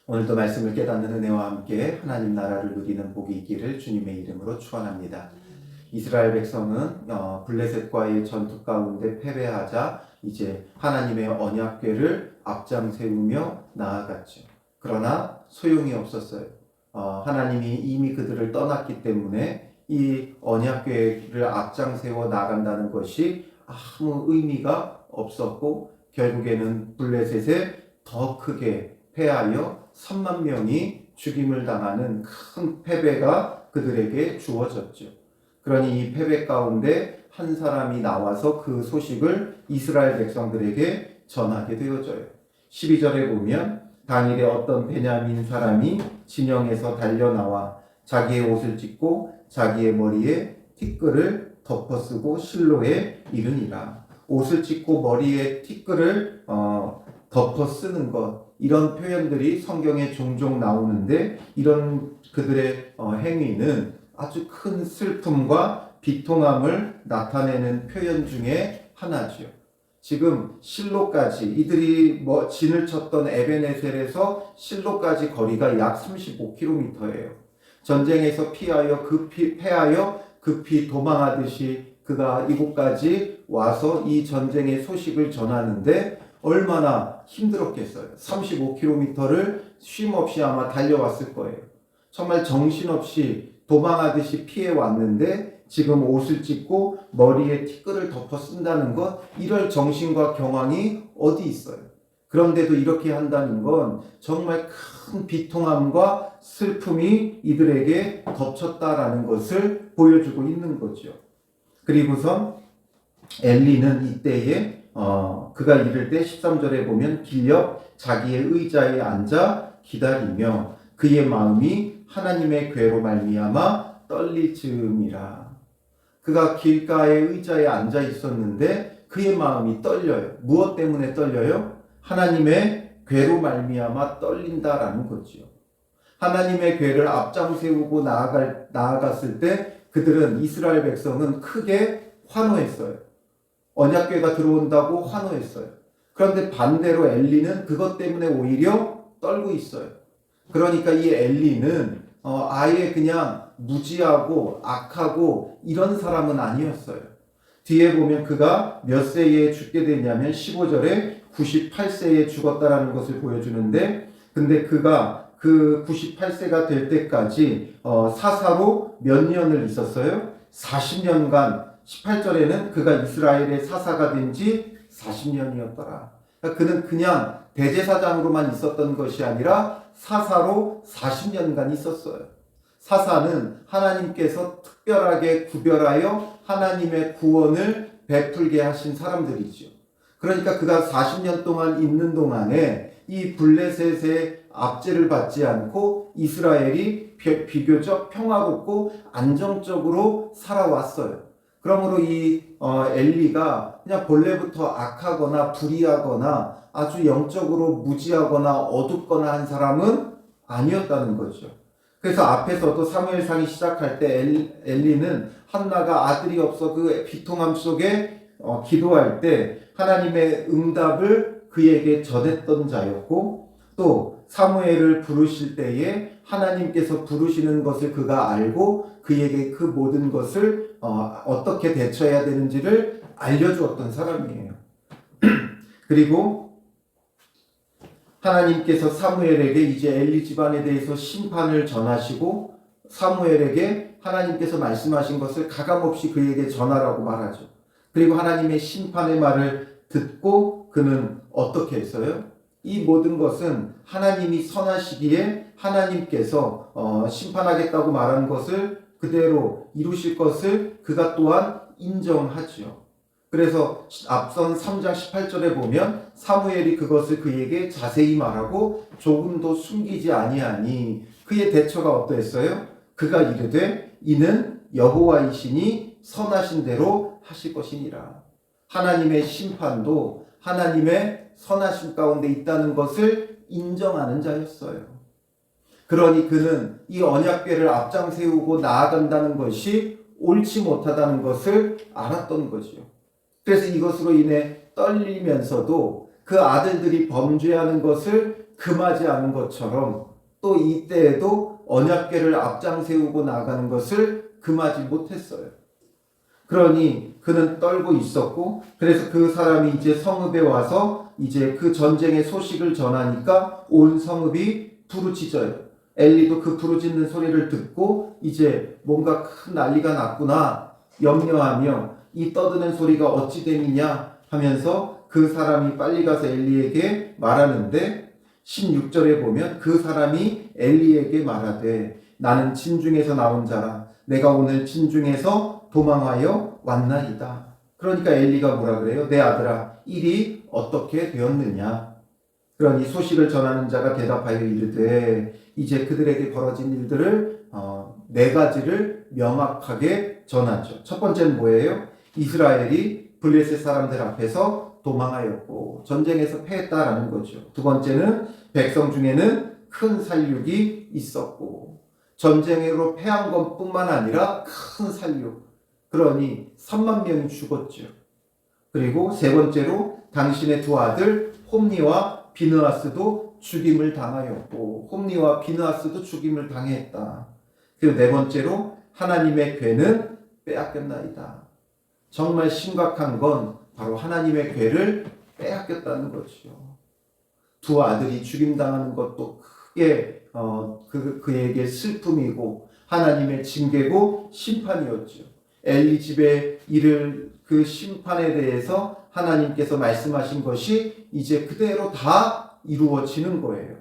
오늘도 말씀을 깨닫는 은혜와 함께 하나님 나라를 누리는 복이 있기를 주님의 이름으로 축원합니다. 이스라엘 백성은 블레셋과의 전투 가운데 패배하자 이제 하나님의 언약궤를 앞장 세우며 나아갔죠. 그러나 소용이 없었어요. 하나님이 이미 그들을 떠났기 때문에 이 언약궤를 앞장 세워 나간다는 것이 아무 의미가 없었고 결국에는 블레셋에 더 크게 패하여 3만 명이 죽임을 당하는 큰 패배가 그들에게 주어졌죠. 그러니 이 패배 가운데 한 사람이 나와서 그 소식을 이스라엘 백성들에게 전하게 되어져요. 12절에 보면 당일에 어떤 베냐민 사람이 진영에서 달려나와 자기의 옷을 찢고 자기의 머리에 티끌을 덮어쓰고 실로에 이르니라. 옷을 찢고 머리에 티끌을 덮어쓰는 것, 이런 표현들이 성경에 종종 나오는데 이런 그들의 행위는 아주 큰 슬픔과 비통함을 나타내는 표현 중에 하나죠. 지금 실로까지 이들이 진을 쳤던 에베네셀에서 실로까지 거리가 약 35km예요. 전쟁에서 패하여 급히 도망하듯이 그가 이곳까지 와서 이 전쟁의 소식을 전하는데 얼마나 힘들었겠어요. 35km를 쉼 없이 아마 달려왔을 거예요. 정말 정신없이 도망하듯이 피해 왔는데 지금 옷을 찢고 머리에 티끌을 덮어 쓴다는 것, 이럴 정신과 경황이 어디 있어요. 그런데도 이렇게 한다는 건 정말 큰 비통함과 슬픔이 이들에게 덮쳤다라는 것을 보여주고 있는 거죠. 그리고선 엘리는 이때에 그가 이를 때 13절에 보면 길옆 자기의 의자에 앉아 기다리며 그의 마음이 하나님의 궤로 말미암아 떨릴 즈음이라. 그가 길가의 의자에 앉아 있었는데 그의 마음이 떨려요. 무엇 때문에 떨려요? 하나님의 궤로 말미암아 떨린다라는 거죠. 하나님의 궤를 앞장 세우고 나아갔을 때 그들은, 이스라엘 백성은 크게 환호했어요. 언약궤가 들어온다고 환호했어요. 그런데 반대로 엘리는 그것 때문에 오히려 떨고 있어요. 그러니까 이 엘리는 아예 그냥 무지하고 악하고 이런 사람은 아니었어요. 뒤에 보면 그가 몇 세에 죽게 되냐면 15절에 98세에 죽었다라는 것을 보여주는데, 근데 그가 그 98세가 될 때까지 사사로 몇 년을 있었어요? 40년간. 18절에는 그가 이스라엘의 사사가 된 지 40년이었더라. 그러니까 그는 그냥 대제사장으로만 있었던 것이 아니라 사사로 40년간 있었어요. 사사는 하나님께서 특별하게 구별하여 하나님의 구원을 베풀게 하신 사람들이죠. 그러니까 그가 40년 동안 있는 동안에 이 블레셋의 압제를 받지 않고 이스라엘이 비교적 평화롭고 안정적으로 살아왔어요. 그러므로 이 엘리가 그냥 본래부터 악하거나 불의하거나 아주 영적으로 무지하거나 어둡거나 한 사람은 아니었다는 거죠. 그래서 앞에서도 사무엘상이 시작할 때 엘리는 한나가 아들이 없어 그 비통함 속에 기도할 때 하나님의 응답을 그에게 전했던 자였고, 또 사무엘을 부르실 때에 하나님께서 부르시는 것을 그가 알고 그에게 그 모든 것을 어떻게 대처해야 되는지를 알려주었던 사람이에요. 그리고 하나님께서 사무엘에게 이제 엘리 집안에 대해서 심판을 전하시고, 사무엘에게 하나님께서 말씀하신 것을 가감없이 그에게 전하라고 말하죠. 그리고 하나님의 심판의 말을 듣고 그는 어떻게 했어요? 이 모든 것은 하나님이 선하시기에 하나님께서 심판하겠다고 말한 것을 그대로 이루실 것을 그가 또한 인정하죠. 그래서 앞선 3장 18절에 보면 사무엘이 그것을 그에게 자세히 말하고 조금도 숨기지 아니하니 그의 대처가 어떠했어요? 그가 이르되 이는 여호와이시니 선하신 대로 하실 것이니라. 하나님의 심판도 하나님의 선하심 가운데 있다는 것을 인정하는 자였어요. 그러니 그는 이 언약궤를 앞장 세우고 나아간다는 것이 옳지 못하다는 것을 알았던 거죠. 그래서 이것으로 인해 떨리면서도 그 아들들이 범죄하는 것을 금하지 않은 것처럼 또 이때에도 언약궤를 앞장 세우고 나가는 것을 금하지 못했어요. 그러니 그는 떨고 있었고, 그래서 그 사람이 이제 성읍에 와서 이제 그 전쟁의 소식을 전하니까 온 성읍이 부르짖어요. 엘리도 그 부르짖는 소리를 듣고 이제 뭔가 큰 난리가 났구나 염려하며 이 떠드는 소리가 어찌 됨이냐 하면서 그 사람이 빨리 가서 엘리에게 말하는데, 16절에 보면 그 사람이 엘리에게 말하되 나는 진중에서 나온 자라 내가 오늘 진중에서 도망하여 왔나이다. 그러니까 엘리가 뭐라 그래요? 내 아들아, 일이 어떻게 되었느냐? 그러니 소식을 전하는 자가 대답하여 이르되 이제 그들에게 벌어진 일들을 네 가지를 명확하게 전하죠. 첫 번째는 뭐예요? 이스라엘이 블레셋 사람들 앞에서 도망하였고 전쟁에서 패했다라는 거죠. 두 번째는 백성 중에는 큰 살육이 있었고 전쟁으로 패한 것뿐만 아니라 큰 살육, 그러니 3만 명이 죽었죠. 그리고 세 번째로 당신의 두 아들 홈니와 비느하스도 죽임을 당하였고 홈니와 비느하스도 죽임을 당했다. 그리고 네 번째로 하나님의 궤는 빼앗겼나이다. 정말 심각한 건 바로 하나님의 궤를 빼앗겼다는 거죠. 두 아들이 죽임당하는 것도 크게 그에게 슬픔이고 하나님의 징계고 심판이었죠. 엘리 집에 이를 그 심판에 대해서 하나님께서 말씀하신 것이 이제 그대로 다 이루어지는 거예요.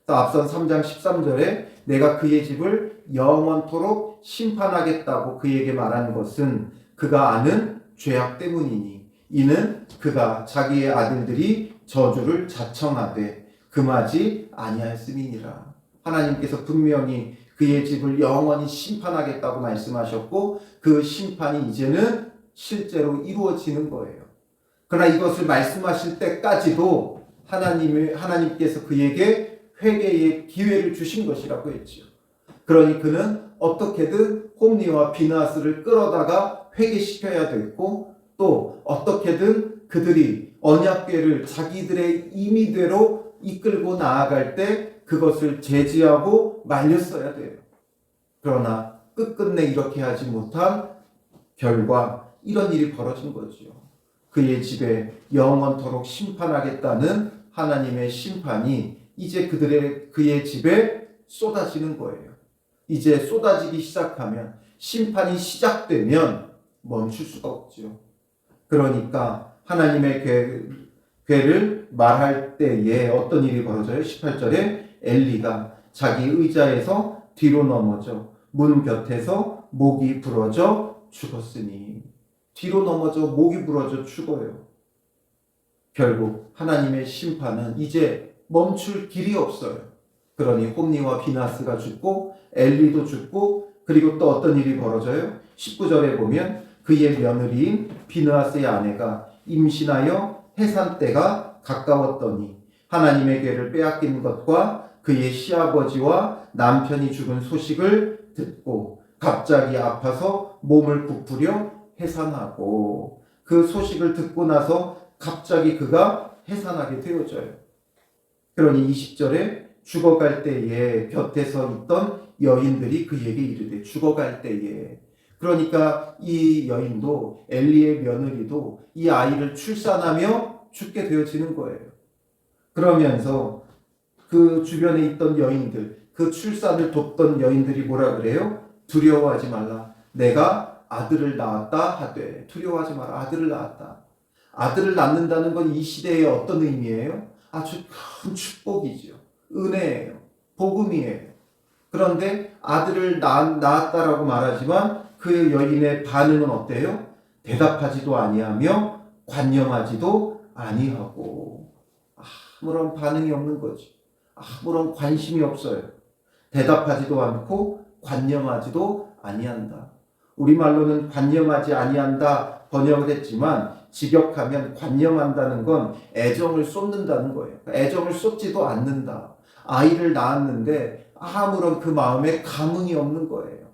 앞선 3장 13절에 내가 그의 집을 영원토록 심판하겠다고 그에게 말한 것은 그가 아는 죄악 때문이니 이는 그가 자기의 아들들이 저주를 자청하되 금하지 아니하였음이니라. 하나님께서 분명히 그의 집을 영원히 심판하겠다고 말씀하셨고 그 심판이 이제는 실제로 이루어지는 거예요. 그러나 이것을 말씀하실 때까지도 하나님께서 그에게 회개의 기회를 주신 것이라고 했죠. 그러니 그는 어떻게든 홈니와 비느하스를 끌어다가 회개시켜야 됐고 또 어떻게든 그들이 언약궤를 자기들의 임의대로 이끌고 나아갈 때 그것을 제지하고 말렸어야 돼요. 그러나 끝끝내 이렇게 하지 못한 결과 이런 일이 벌어진 거죠. 그의 집에 영원토록 심판하겠다는 하나님의 심판이 이제 그의 집에 쏟아지는 거예요. 이제 쏟아지기 시작하면 심판이 시작되면 멈출 수가 없죠. 그러니까 하나님의 궤를 말할 때에 어떤 일이 벌어져요? 18절에 엘리가 자기 의자에서 뒤로 넘어져 문 곁에서 목이 부러져 죽었으니, 뒤로 넘어져 목이 부러져 죽어요. 결국 하나님의 심판은 이제 멈출 길이 없어요. 그러니 홈니와 비느하스가 죽고 엘리도 죽고 그리고 또 어떤 일이 벌어져요? 19절에 보면 그의 며느리인 비느하스의 아내가 임신하여 해산 때가 가까웠더니 하나님의 궤를 빼앗긴 것과 그의 시아버지와 남편이 죽은 소식을 듣고 갑자기 아파서 몸을 부풀려 해산하고, 그 소식을 듣고 나서 갑자기 그가 해산하게 되어져요. 그러니 20절에 죽어갈 때에 곁에서 있던 여인들이 그에게 이르되, 죽어갈 때에, 그러니까 이 여인도 엘리의 며느리도 이 아이를 출산하며 죽게 되어지는 거예요. 그러면서 그 주변에 있던 여인들, 그 출산을 돕던 여인들이 뭐라 그래요? 두려워하지 말라. 내가 아들을 낳았다 하되, 두려워하지 마라. 아들을 낳았다. 아들을 낳는다는 건 이 시대의 어떤 의미예요? 아주 큰 축복이죠. 은혜예요. 복음이에요. 그런데 아들을 낳았다라고 말하지만 그 여인의 반응은 어때요? 대답하지도 아니하며 관념하지도 아니하고, 아무런 반응이 없는 거죠. 아무런 관심이 없어요. 대답하지도 않고 관념하지도 아니한다. 우리말로는 관념하지 아니한다 번역을 했지만 직역하면 관념한다는 건 애정을 쏟는다는 거예요. 애정을 쏟지도 않는다. 아이를 낳았는데 아무런 그 마음에 감흥이 없는 거예요.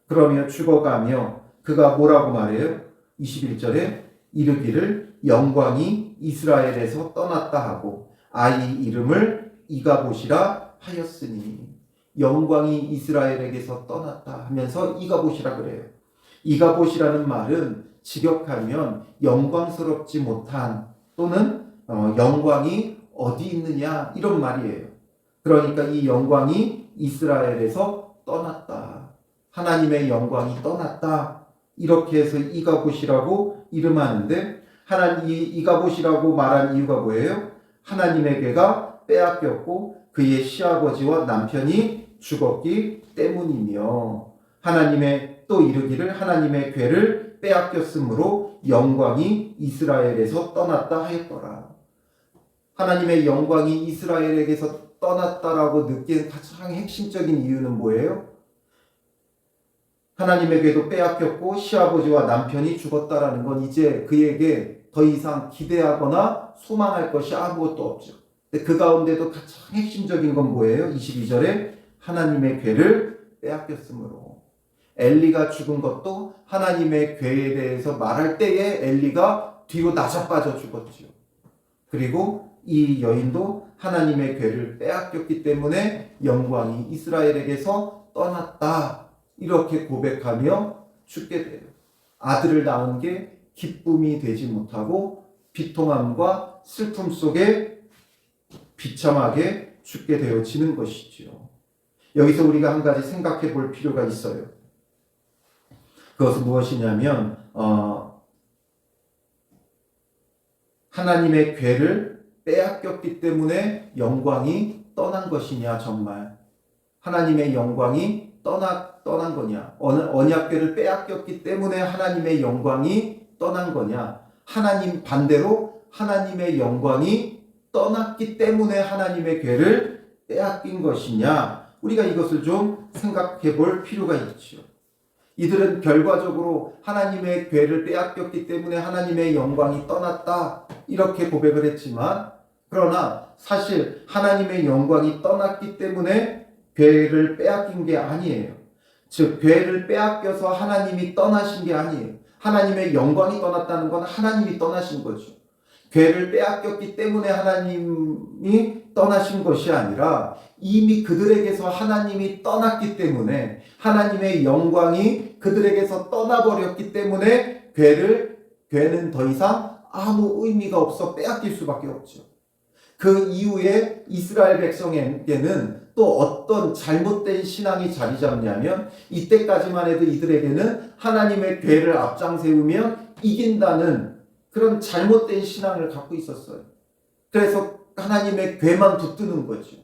그러며 죽어가며 그가 뭐라고 말해요? 21절에 이르기를 영광이 이스라엘에서 떠났다 하고 아이 이름을 이가봇이라 하였으니 영광이 이스라엘에게서 떠났다 하면서 이가봇이라 그래요. 이가봇이라는 말은 직역하면 영광스럽지 못한 또는 영광이 어디 있느냐 이런 말이에요. 그러니까 이 영광이 이스라엘에서 떠났다. 하나님의 영광이 떠났다. 이렇게 해서 이가봇이라고 이름하는데 이가봇이라고 말한 이유가 뭐예요? 하나님의 괴가 빼앗겼고 그의 시아버지와 남편이 죽었기 때문이며 하나님의 또 이르기를 하나님의 괴를 빼앗겼으므로 영광이 이스라엘에서 떠났다 하였더라. 하나님의 영광이 이스라엘에게서 떠났다라고 느끼는 가장 핵심적인 이유는 뭐예요? 하나님의 괴도 빼앗겼고 시아버지와 남편이 죽었다라는 건 이제 그에게 더 이상 기대하거나 소망할 것이 아무것도 없죠. 근데 그 가운데도 가장 핵심적인 건 뭐예요? 22절에 하나님의 괴를 빼앗겼으므로. 엘리가 죽은 것도 하나님의 괴에 대해서 말할 때에 엘리가 뒤로 나자빠져 죽었죠. 그리고 이 여인도 하나님의 괴를 빼앗겼기 때문에 영광이 이스라엘에게서 떠났다. 이렇게 고백하며 죽게 돼요. 아들을 낳은 게 기쁨이 되지 못하고 비통함과 슬픔 속에 비참하게 죽게 되어지는 것이지요. 여기서 우리가 한 가지 생각해 볼 필요가 있어요. 그것은 무엇이냐면 하나님의 괴를 빼앗겼기 때문에 영광이 떠난 것이냐 정말 하나님의 영광이 떠난 거냐 언약궤를 빼앗겼기 때문에 하나님의 영광이 떠난 거냐 하나님 반대로 하나님의 영광이 떠났기 때문에 하나님의 궤를 빼앗긴 것이냐 우리가 이것을 좀 생각해 볼 필요가 있죠. 이들은 결과적으로 하나님의 궤를 빼앗겼기 때문에 하나님의 영광이 떠났다 이렇게 고백을 했지만 그러나 사실 하나님의 영광이 떠났기 때문에 궤를 빼앗긴 게 아니에요. 즉 궤를 빼앗겨서 하나님이 떠나신 게 아니에요. 하나님의 영광이 떠났다는 건 하나님이 떠나신 거죠. 궤를 빼앗겼기 때문에 하나님이 떠나신 것이 아니라 이미 그들에게서 하나님이 떠났기 때문에 하나님의 영광이 그들에게서 떠나버렸기 때문에 궤는 더 이상 아무 의미가 없어 빼앗길 수밖에 없죠. 그 이후에 이스라엘 백성에게는 또 어떤 잘못된 신앙이 자리 잡냐면 이때까지만 해도 이들에게는 하나님의 궤를 앞장 세우면 이긴다는 그런 잘못된 신앙을 갖고 있었어요. 그래서 하나님의 궤만 붙드는 거죠.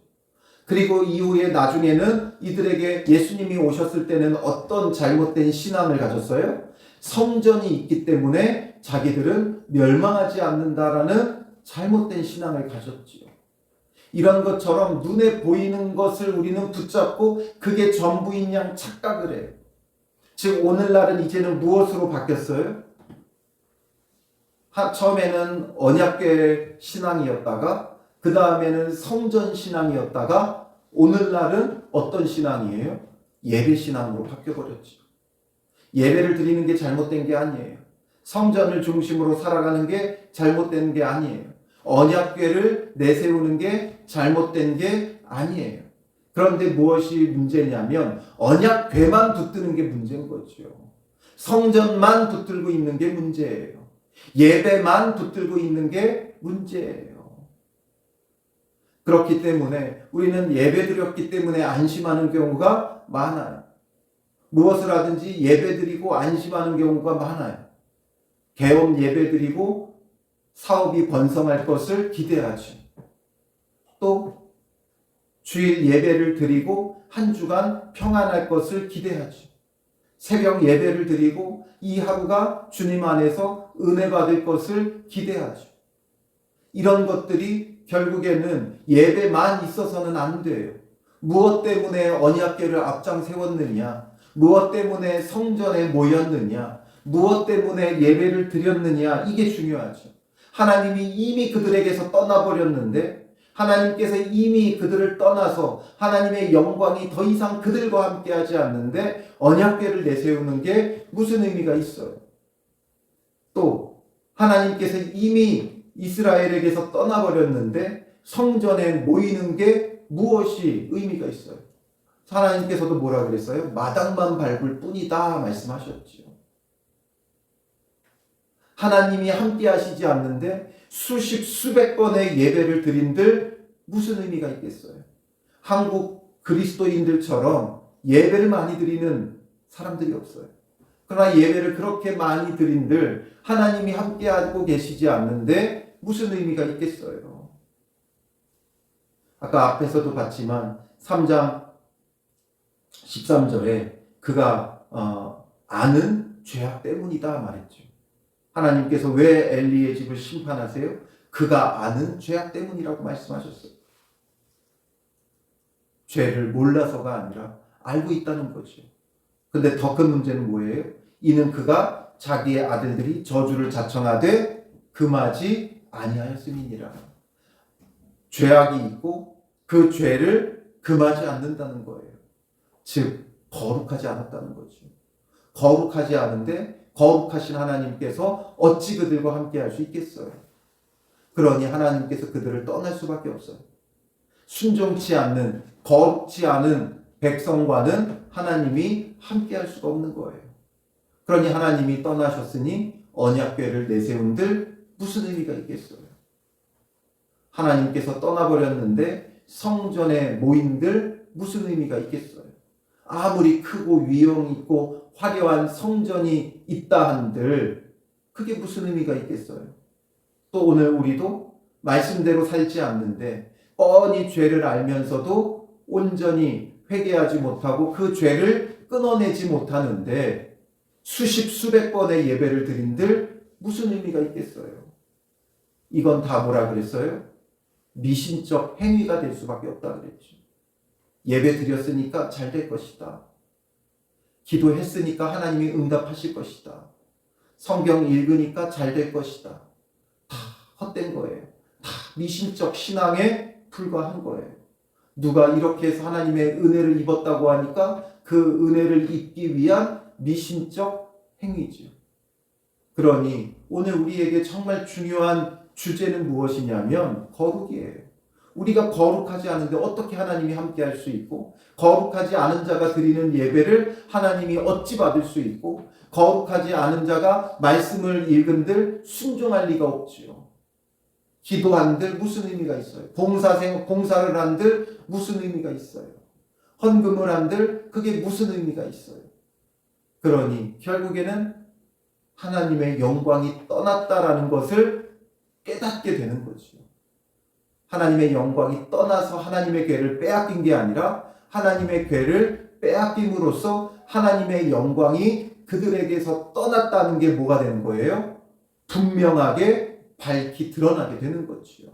그리고 이후에 나중에는 이들에게 예수님이 오셨을 때는 어떤 잘못된 신앙을 가졌어요? 성전이 있기 때문에 자기들은 멸망하지 않는다라는 잘못된 신앙을 가졌지요. 이런 것처럼 눈에 보이는 것을 우리는 붙잡고 그게 전부인 양 착각을 해요. 즉 오늘날은 이제는 무엇으로 바뀌었어요? 처음에는 언약궤 신앙이었다가 그 다음에는 성전 신앙이었다가 오늘날은 어떤 신앙이에요? 예배 신앙으로 바뀌어버렸죠. 예배를 드리는 게 잘못된 게 아니에요. 성전을 중심으로 살아가는 게 잘못된 게 아니에요. 언약궤를 내세우는 게 잘못된 게 아니에요. 그런데 무엇이 문제냐면 언약궤만 붙드는 게 문제인 거죠. 성전만 붙들고 있는 게 문제예요. 예배만 붙들고 있는 게 문제예요. 그렇기 때문에 우리는 예배 드렸기 때문에 안심하는 경우가 많아요. 무엇을 하든지 예배 드리고 안심하는 경우가 많아요. 개업 예배 드리고 사업이 번성할 것을 기대하죠. 또 주일 예배를 드리고 한 주간 평안할 것을 기대하죠. 새벽 예배를 드리고 이 하루가 주님 안에서 은혜 받을 것을 기대하죠. 이런 것들이 결국에는 예배만 있어서는 안 돼요. 무엇 때문에 언약궤를 앞장 세웠느냐, 무엇 때문에 성전에 모였느냐, 무엇 때문에 예배를 드렸느냐, 이게 중요하죠. 하나님이 이미 그들에게서 떠나버렸는데 하나님께서 이미 그들을 떠나서 하나님의 영광이 더 이상 그들과 함께하지 않는데 언약궤를 내세우는 게 무슨 의미가 있어요? 또 하나님께서 이미 이스라엘에게서 떠나버렸는데 성전에 모이는 게 무엇이 의미가 있어요? 하나님께서도 뭐라 그랬어요? 마당만 밟을 뿐이다 말씀하셨죠. 하나님이 함께 하시지 않는데 수십 수백 번의 예배를 드린들 무슨 의미가 있겠어요? 한국 그리스도인들처럼 예배를 많이 드리는 사람들이 없어요. 그러나 예배를 그렇게 많이 드린들 하나님이 함께하고 계시지 않는데 무슨 의미가 있겠어요? 아까 앞에서도 봤지만 3장 13절에 그가 아는 죄악 때문이다 말했죠. 하나님께서 왜 엘리의 집을 심판하세요? 그가 아는 죄악 때문이라고 말씀하셨어요. 죄를 몰라서가 아니라 알고 있다는 거죠. 근데 더 큰 문제는 뭐예요? 이는 그가 자기의 아들들이 저주를 자청하되 금하지 아니하였음이니라. 죄악이 있고 그 죄를 금하지 않는다는 거예요. 즉 거룩하지 않았다는 거죠. 거룩하지 않은데 거룩하신 하나님께서 어찌 그들과 함께 할 수 있겠어요? 그러니 하나님께서 그들을 떠날 수밖에 없어요. 순종치 않는, 거룩지 않은 백성과는 하나님이 함께 할 수가 없는 거예요. 그러니 하나님이 떠나셨으니 언약궤를 내세운들 무슨 의미가 있겠어요? 하나님께서 떠나버렸는데 성전에 모인들 무슨 의미가 있겠어요? 아무리 크고 위엄 있고 화려한 성전이 있다 한들 그게 무슨 의미가 있겠어요? 또 오늘 우리도 말씀대로 살지 않는데 뻔히 죄를 알면서도 온전히 회개하지 못하고 그 죄를 끊어내지 못하는데 수십 수백 번의 예배를 드린들 무슨 의미가 있겠어요? 이건 다 뭐라 그랬어요? 미신적 행위가 될 수밖에 없다 그랬죠. 예배 드렸으니까 잘 될 것이다. 기도했으니까 하나님이 응답하실 것이다. 성경 읽으니까 잘 될 것이다. 다 헛된 거예요. 다 미신적 신앙에 불과한 거예요. 누가 이렇게 해서 하나님의 은혜를 입었다고 하니까 그 은혜를 입기 위한 미신적 행위죠. 그러니 오늘 우리에게 정말 중요한 주제는 무엇이냐면 거룩이에요. 우리가 거룩하지 않은데 어떻게 하나님이 함께 할 수 있고, 거룩하지 않은 자가 드리는 예배를 하나님이 어찌 받을 수 있고, 거룩하지 않은 자가 말씀을 읽은들 순종할 리가 없지요. 기도한들 무슨 의미가 있어요? 봉사를 한들 무슨 의미가 있어요? 헌금을 한들 그게 무슨 의미가 있어요? 그러니 결국에는 하나님의 영광이 떠났다라는 것을 깨닫게 되는 거죠. 하나님의 영광이 떠나서 하나님의 궤를 빼앗긴 게 아니라 하나님의 궤를 빼앗김으로써 하나님의 영광이 그들에게서 떠났다는 게 뭐가 되는 거예요? 분명하게 밝히 드러나게 되는 거지요.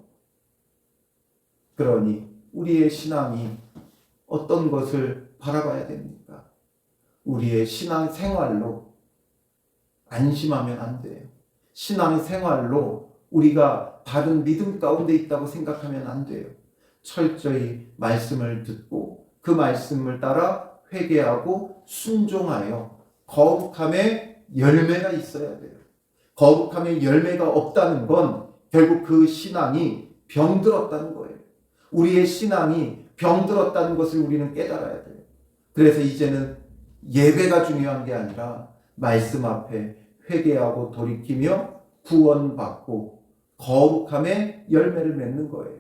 그러니 우리의 신앙이 어떤 것을 바라봐야 됩니까? 우리의 신앙 생활로 안심하면 안 돼요. 신앙 생활로 우리가 바른 믿음 가운데 있다고 생각하면 안 돼요. 철저히 말씀을 듣고 그 말씀을 따라 회개하고 순종하여 거룩함의 열매가 있어야 돼요. 거룩함의 열매가 없다는 건 결국 그 신앙이 병들었다는 거예요. 우리의 신앙이 병들었다는 것을 우리는 깨달아야 돼요. 그래서 이제는 예배가 중요한 게 아니라 말씀 앞에 회개하고 돌이키며 구원받고 거룩함의 열매를 맺는 거예요.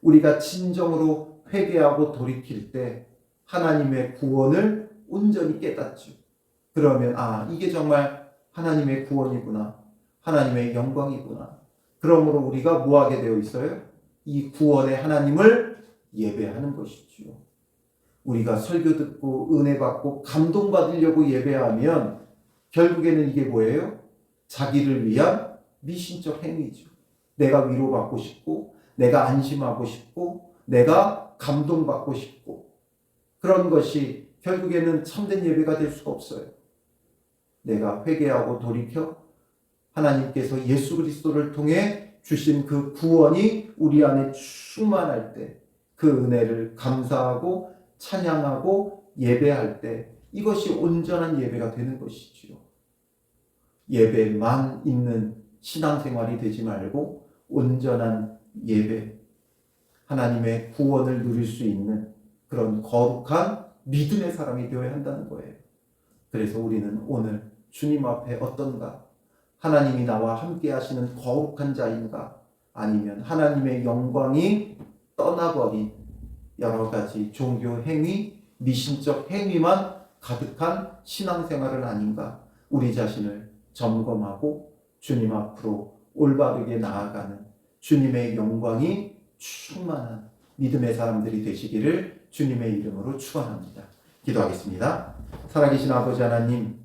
우리가 진정으로 회개하고 돌이킬 때 하나님의 구원을 온전히 깨닫죠. 그러면 이게 정말 하나님의 구원이구나. 하나님의 영광이구나. 그러므로 우리가 뭐 하게 되어 있어요? 이 구원의 하나님을 예배하는 것이지요. 우리가 설교 듣고 은혜 받고 감동받으려고 예배하면 결국에는 이게 뭐예요? 자기를 위한 미신적 행위죠. 내가 위로받고 싶고 내가 안심하고 싶고 내가 감동받고 싶고 그런 것이 결국에는 참된 예배가 될 수가 없어요. 내가 회개하고 돌이켜 하나님께서 예수 그리스도를 통해 주신 그 구원이 우리 안에 충만할 때 그 은혜를 감사하고 찬양하고 예배할 때 이것이 온전한 예배가 되는 것이지요. 예배만 있는 신앙생활이 되지 말고 온전한 예배, 하나님의 구원을 누릴 수 있는 그런 거룩한 믿음의 사람이 되어야 한다는 거예요. 그래서 우리는 오늘 주님 앞에 어떤가? 하나님이 나와 함께 하시는 거룩한 자인가? 아니면 하나님의 영광이 떠나버린 여러 가지 종교 행위, 미신적 행위만 가득한 신앙생활은 아닌가? 우리 자신을 점검하고 주님 앞으로 올바르게 나아가는 주님의 영광이 충만한 믿음의 사람들이 되시기를 주님의 이름으로 축원합니다. 기도하겠습니다. 살아계신 아버지 하나님,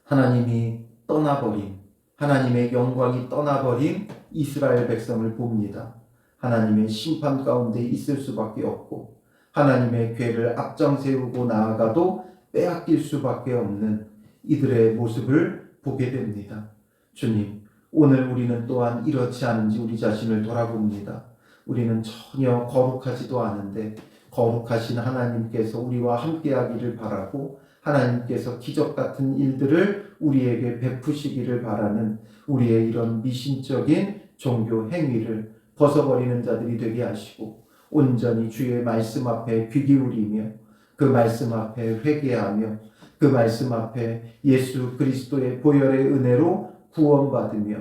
하나님이 떠나버린, 하나님의 영광이 떠나버린 이스라엘 백성을 봅니다. 하나님의 심판 가운데 있을 수밖에 없고 하나님의 궤를 앞장 세우고 나아가도 빼앗길 수밖에 없는 이들의 모습을 보게 됩니다. 주님, 오늘 우리는 또한 이렇지 않은지 우리 자신을 돌아봅니다. 우리는 전혀 거룩하지도 않은데 거룩하신 하나님께서 우리와 함께하기를 바라고 하나님께서 기적 같은 일들을 우리에게 베푸시기를 바라는 우리의 이런 미신적인 종교 행위를 벗어버리는 자들이 되게 하시고 온전히 주의 말씀 앞에 귀 기울이며 그 말씀 앞에 회개하며 그 말씀 앞에 예수 그리스도의 보혈의 은혜로 구원받으며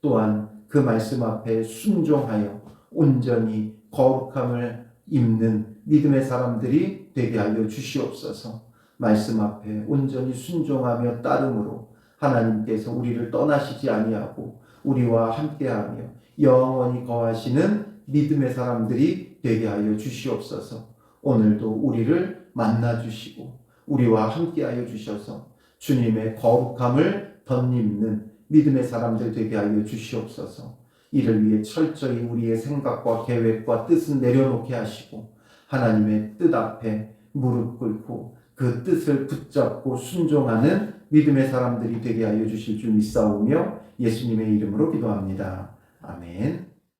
또한 그 말씀 앞에 순종하여 온전히 거룩함을 입는 믿음의 사람들이 되게 하여 주시옵소서. 말씀 앞에 온전히 순종하며 따름으로 하나님께서 우리를 떠나시지 아니하고 우리와 함께하며 영원히 거하시는 믿음의 사람들이 되게 하여 주시옵소서. 오늘도 우리를 만나 주시고 우리와 함께하여 주셔서 주님의 거룩함을 덧입는 믿음의 사람들 되게 하여 주시옵소서. 이를 위해 철저히 우리의 생각과 계획과 뜻은 내려놓게 하시고 하나님의 뜻 앞에 무릎 꿇고 그 뜻을 붙잡고 순종하는 믿음의 사람들이 되게 하여 주실 줄 믿사오며 예수님의 이름으로 기도합니다. 아멘.